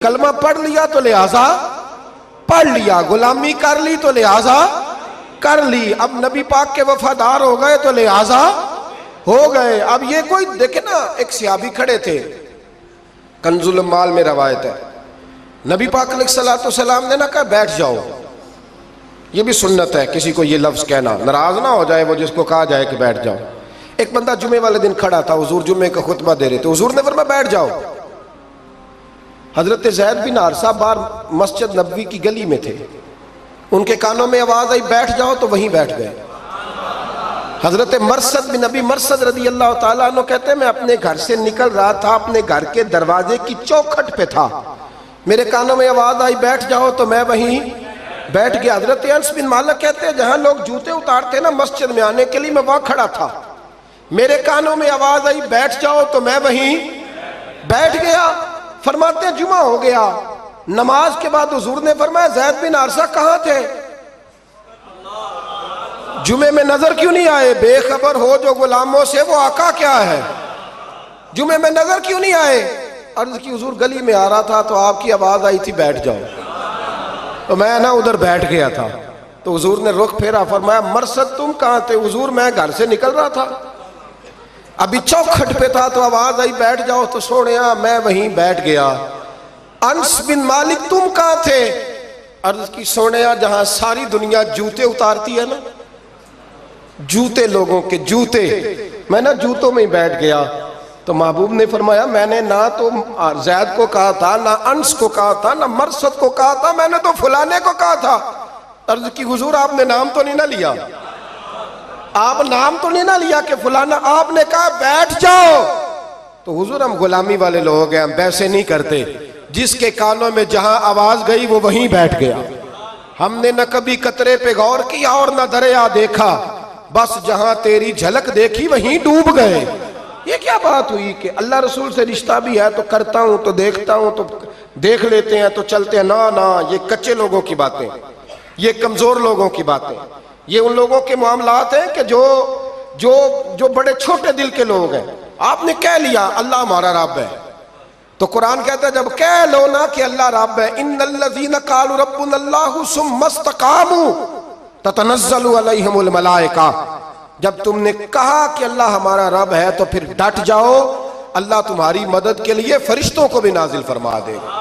कलमा पढ़ लिया तो लिहाजा पढ़ लिया, गुलामी कर ली तो लिहाजा कर ली, अब नबी पाक के वफादार हो गए तो लिहाजा हो गए। अब ये कोई देखे ना, एक सहाबी खड़े थे, कंजुल माल में रवायत है, नबी पाक अलैहिस्सलाम ने ना कहा बैठ जाओ, ये भी सुन्नत है किसी को ये लफ्ज कहना, नाराज ना हो जाए वो जिसको कहा जाए कि बैठ जाओ। एक बंदा जुमे वाले दिन खड़ा था, हुजूर जुमे का खुतबा दे रहे थे, हुजूर ने फरमाया बैठ जाओ। हजरत ज़ैद बिन हारिसा बाहर मस्जिद नबवी की गली में थे, उनके कानों में आवाज आई बैठ जाओ तो वहीं बैठ गए। हजरत मरसद बिन नबी मरसद रदी अल्लाह ताला अन्हु कहते हैं मैं अपने घर से निकल रहा था, अपने घर के दरवाजे की चौखट पे था, मेरे कानों में आवाज आई बैठ जाओ तो मैं वहीं बैठ गया। हजरत अनस बिन मालिक कहते हैं जहां लोग जूते उतारते ना मस्जिद में आने के लिए, मैं वहां खड़ा था, मेरे कानों में आवाज आई बैठ जाओ तो मैं वहीं बैठ गया। फरमाते हैं जुमा हो गया, नमाज के बाद हुजूर ने फरमाया ज़ैद बिन हारिसा कहां थे, जुमे में नजर क्यों नहीं आए, बेखबर हो जो गुलामों से वो आका क्या है, जुमे में नजर क्यों नहीं आए। अर्ज की हुजूर गली में आ रहा था तो आपकी आवाज आई थी बैठ जाओ, तो मैं ना उधर बैठ गया था, तो हुजूर ने रुख फेरा, फरमाया मरसद तुम कहां थे, हुजूर मैं घर से निकल रहा था, अभी चौखट पे था तो आवाज आई बैठ जाओ तो सोनिया मैं वहीं बैठ गया। अनस बिन मालिक तुम कहां थे, अर्ज की सोनिया जहां सारी दुनिया जूते उतारती है ना, जूते लोगों के जूते, मैं ना जूतों में ही बैठ गया। तो महबूब ने फरमाया मैंने ना तो ज़ैद को कहा था, ना अनस को कहा था, ना मरसद को कहा था, मैंने तो फलाने को कहा था। अर्ज की हुजूर आपने नाम तो नहीं ना लिया, आप नाम तो नहीं ना लिया कि फलाना, आपने कहा बैठ जाओ। तो हुजूर हम गुलामी वाले लोग हैं, हम वैसे नहीं करते, जिसके कानों में जहां आवाज गई वो वहीं बैठ गया। हमने न कभी कतरे पे गौर किया और न दरिया देखा, बस जहां तेरी झलक देखी वहीं डूब गए। ये क्या बात हुई कि अल्लाह रसूल से रिश्ता भी है तो करता हूं तो देखता हूं तो देख लेते हैं तो चलते हैं, ना ना, ये कच्चे लोगों की बातें, ये कमजोर लोगों की बातें, ये उन लोगों के मामलात हैं कि जो जो जो बड़े छोटे दिल के लोग हैं। आपने कह लिया अल्लाह हमारा रब है, तो कुरान कहता है जब कह लो ना कि अल्लाह रब है, इन्नल्लज़ीना क़ालू रब्बुनल्लाहु सुम्मा इस्तक़ामू ततनज़्ज़लु अलैहिमुल मलाइका, जब तुमने कहा कि अल्लाह हमारा रब है तो फिर डट जाओ, अल्लाह तुम्हारी मदद के लिए फरिश्तों को भी नाजिल फरमा देगा।